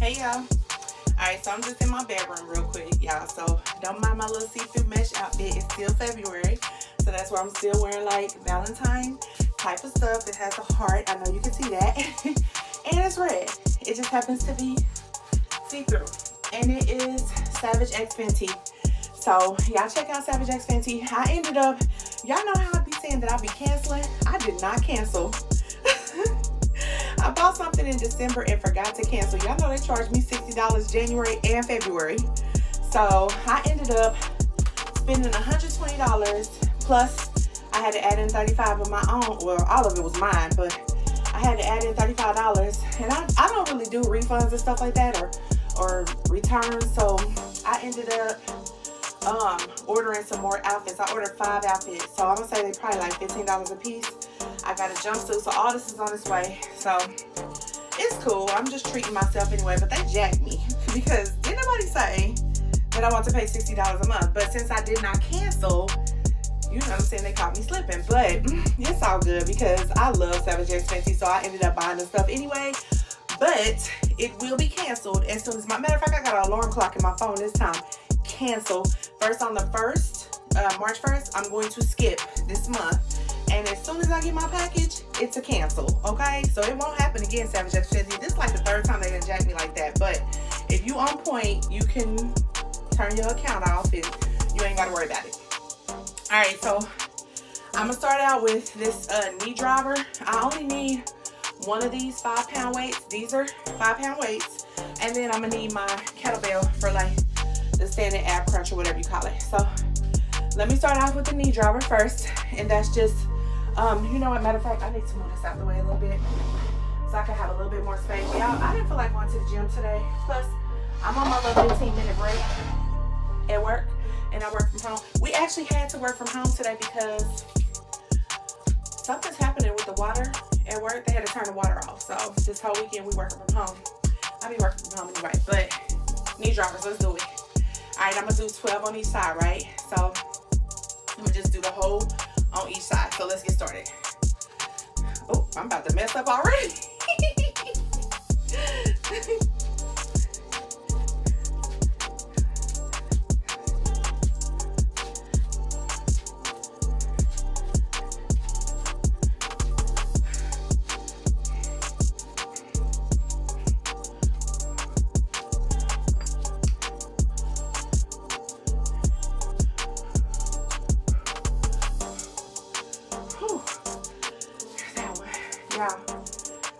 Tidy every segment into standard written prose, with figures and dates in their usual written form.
Hey y'all. Alright, so I'm just in my bedroom real quick, y'all. So don't mind my little see-through mesh outfit. It's still February. So that's why I'm still wearing like Valentine type of stuff. It has a heart. I know you can see that. And it's red. It just happens to be see-through. And it is Savage X Fenty. So y'all check out Savage X Fenty. I ended up, y'all know how I be saying that I be canceling? I did not cancel. I bought something in December and forgot to cancel. Y'all know they charged me $60 January and February. So I ended up spending $120 plus I had to add in $35 of my own. Well, all of it was mine, but I had to add in $35. And I don't really do refunds and stuff like that or returns. So I ended up ordering some more outfits. I ordered 5 outfits. So I'm gonna say they probably like $15 a piece. I got a jumpsuit, so all this is on its way. So it's cool. I'm just treating myself anyway, but they jacked me because didn't nobody say that I want to pay $60 a month. But since I did not cancel, you know what I'm saying, they caught me slipping. But it's all good because I love Savage X Fenty, so I ended up buying the stuff anyway. But it will be canceled as soon as matter of fact, I got an alarm clock in my phone this time. Cancel. First on the 1st, March 1st, I'm going to skip this month. And as soon as I get my package, it's a cancel, okay? So it won't happen again, Savage X Fenty. This is like the 3rd time they done jacked me like that. But if you on point, you can turn your account off and you ain't got to worry about it. All right, so I'm going to start out with this knee driver. I only need one of these 5-pound weights. These are 5-pound weights. And then I'm going to need my kettlebell for like the standing ab crunch or whatever you call it. So let me start off with the knee driver first. And that's just... you know what, matter of fact, I need to move this out the way a little bit so I can have a little bit more space. Y'all, I didn't feel like going to the gym today. Plus, I'm on my little 15-minute break at work, and I work from home. We actually had to work from home today because something's happening with the water at work. They had to turn the water off. So this whole weekend, we working from home. I be working from home anyway, but knee droppers, let's do it. All right, I'm going to do 12 on each side, right? So I'm going to just do the whole on each side. So let's get started. Oh, I'm about to mess up already.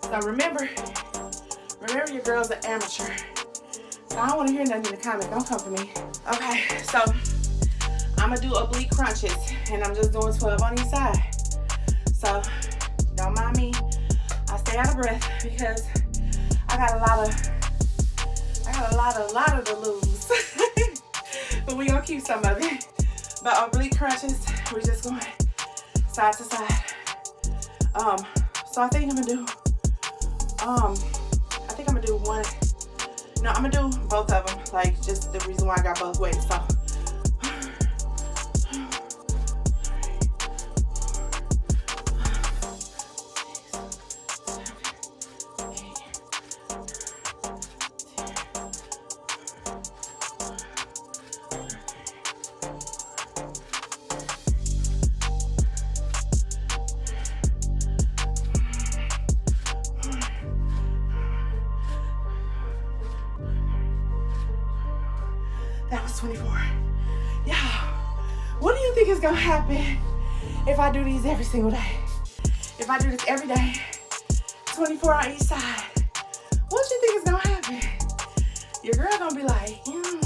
So remember your girl's an amateur. So I don't want to hear nothing in the comments. Don't come for me. Okay, so I'm going to do oblique crunches. And I'm just doing 12 on each side. So don't mind me. I stay out of breath because I got a lot of to lose. But we're going to keep some of it. But oblique crunches, we're just going side to side. So I think I'm going to do one. No, I'm gonna do both of them. Like, just the reason why I got both weights. So. That was 24. Y'all, what do you think is gonna happen if I do these every single day? If I do this every day, 24 on each side, what do you think is gonna happen? Your girl gonna be like, I'm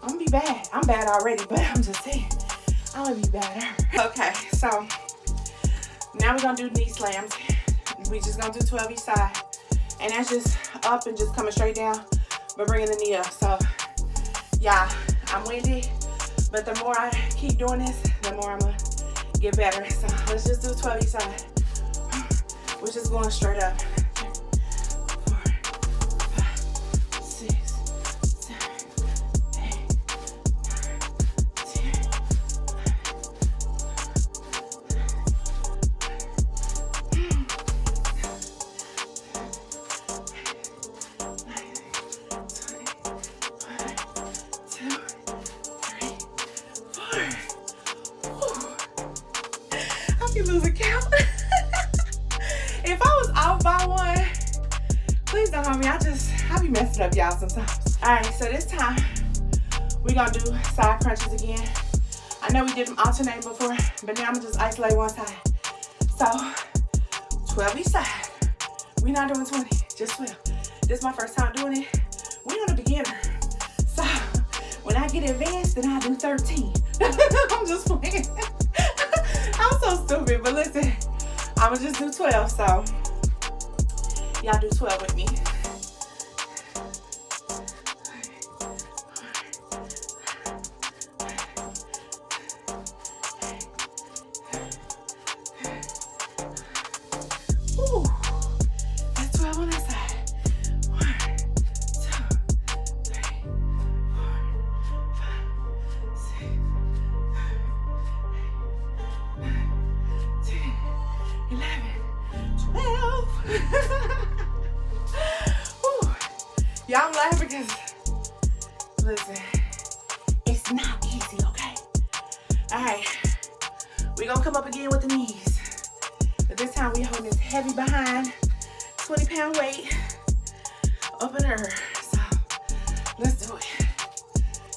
gonna be bad. I'm bad already, but I'm just saying, I'm gonna be better. Okay, so now we're gonna do knee slams. We just gonna do 12 each side. And that's just up and just coming straight down, but bringing the knee up. So yeah, I'm winded, but the more I keep doing this, the more I'm gonna get better. So let's just do 12 each side. We're just going straight up. 4, 5, 6, 7, 8, 9, 10. on me. I be messing up, y'all, sometimes. All right, so this time we're gonna do side crunches again. I know we did them alternating before, but now I'm gonna just isolate one side. So 12 each side. We're not doing 20, just 12. This is my first time doing it. We're on a beginner. So when I get advanced, then I do 13. I'm just playing. I'm so stupid, but listen, I'm gonna just do 12. So y'all do 12 with me. Ooh, that's 12 on that side. 1, 2, 3, 4, 5, 6, 7, 8, 9, 10, 11, 12. Ooh. Y'all, I'm laughing because, listen, it's not easy, okay? All right, we're gonna come up again with the knees. But this time we holding this heavy behind, 20-pound weight up in her. So let's do it.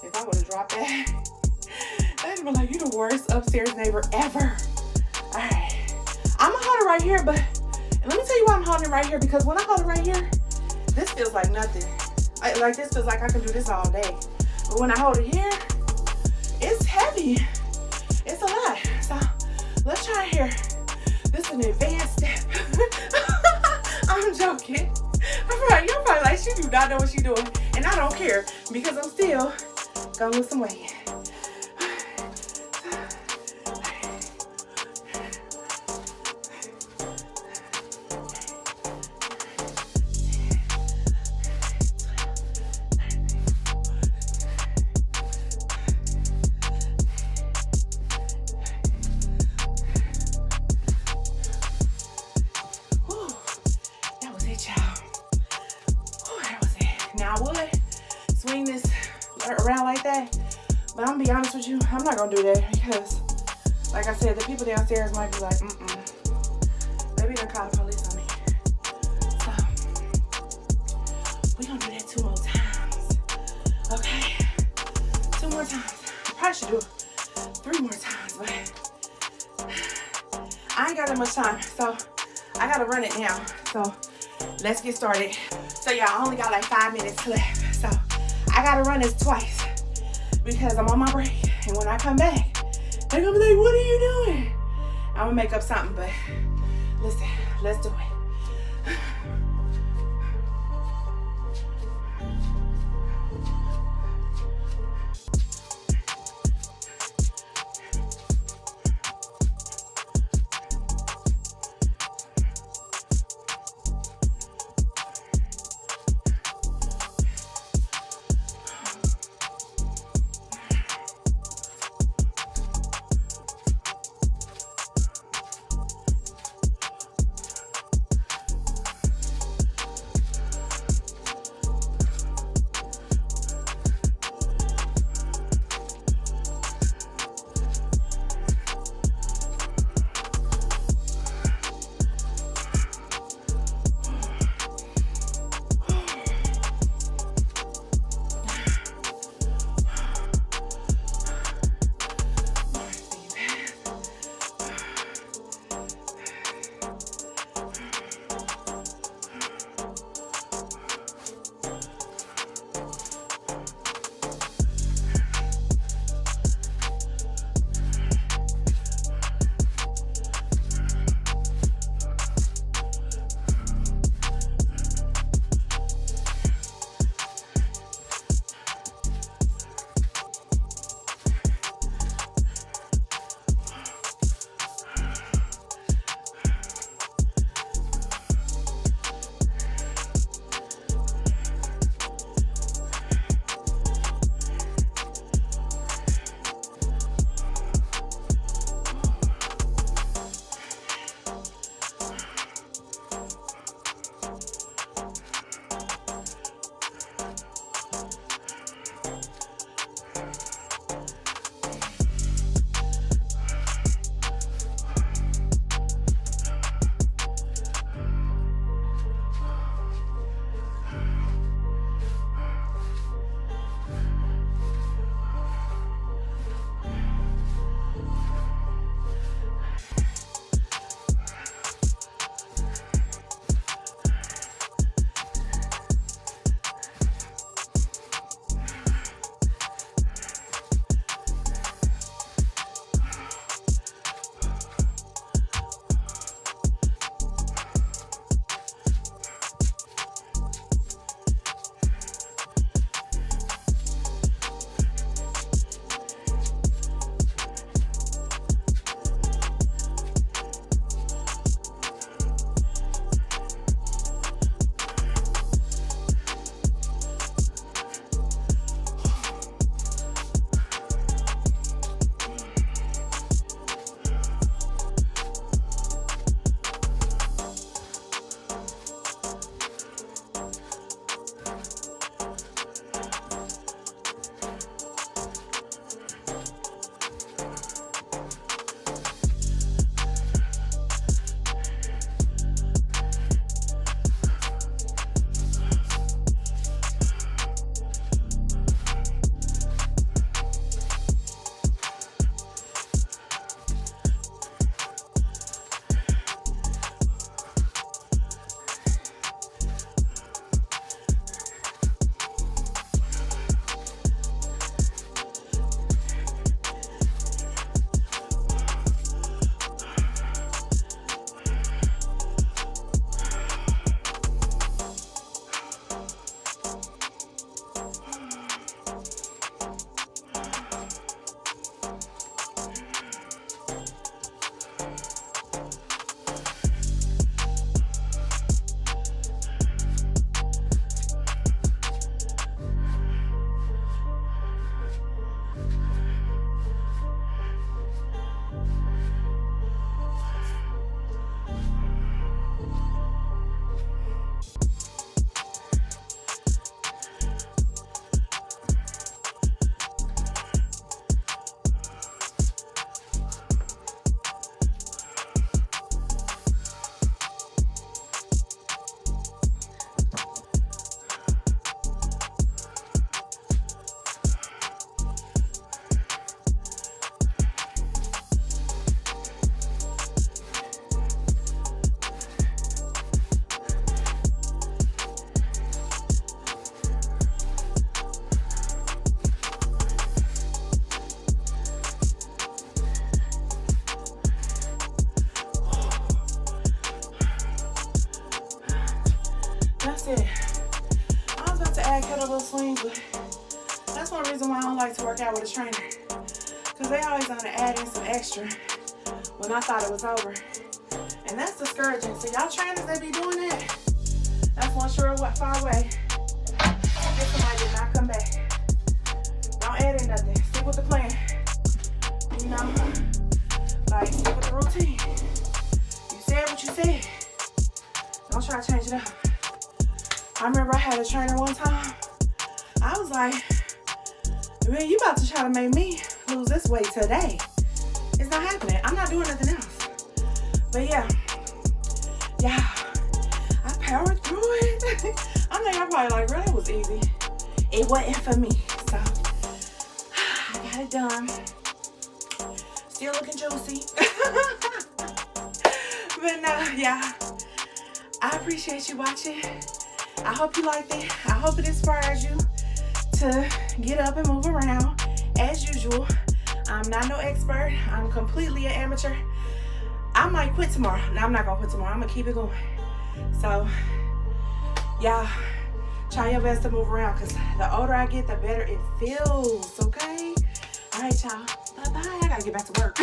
If I would have dropped that, that'd be like, you the worst upstairs neighbor ever. All right, I'm gonna hold it right here, but let me tell you why I'm holding it right here, because when I hold it right here, this feels like nothing. Like this feels like I can do this all day. But when I hold it here, it's heavy. It's a lot. So let's try it here. This is an advanced step. I'm joking. You're probably like, she do not know what she's doing. And I don't care, because I'm still gonna lose some weight. Now I would swing this around like that, but I'm gonna be honest with you, I'm not gonna do that because, like I said, the people downstairs might be like, maybe they'll call the police on me. So we're gonna do that 2 more times, okay? 2 more times. I probably should do it 3 more times, but I ain't got that much time, so I gotta run it now. So let's get started. So y'all, I only got like 5 minutes left. So I gotta run this twice because I'm on my break. And when I come back, they're gonna be like, what are you doing? I'm gonna make up something, but listen, let's do it. to add kettlebell swings, but that's one reason why I don't like to work out with a trainer. Because they always gonna add in some extra when I thought it was over. And that's discouraging. So y'all trainers that be doing that, that's one sure far way. If somebody did not come back. Don't add in nothing. Stick with the plan. You know? Like, stick with the routine. You said what you said. Don't try to change it up. I remember I had a trainer one time. I was like, man, you about to try to make me lose this weight today. It's not happening. I'm not doing nothing else. But yeah, I powered through it. I think I'm probably like, really, it was easy. It wasn't for me. So, I got it done. Still looking juicy. But no, yeah. I appreciate you watching. I hope you liked it. I hope it inspires you to get up and move around. As usual, I'm not no expert. I'm completely an amateur. I might quit tomorrow. No, I'm not gonna quit tomorrow. I'm gonna keep it going. So, yeah, try your best to move around, because the older I get, the better it feels, okay? All right, y'all. Bye-bye. I gotta get back to work.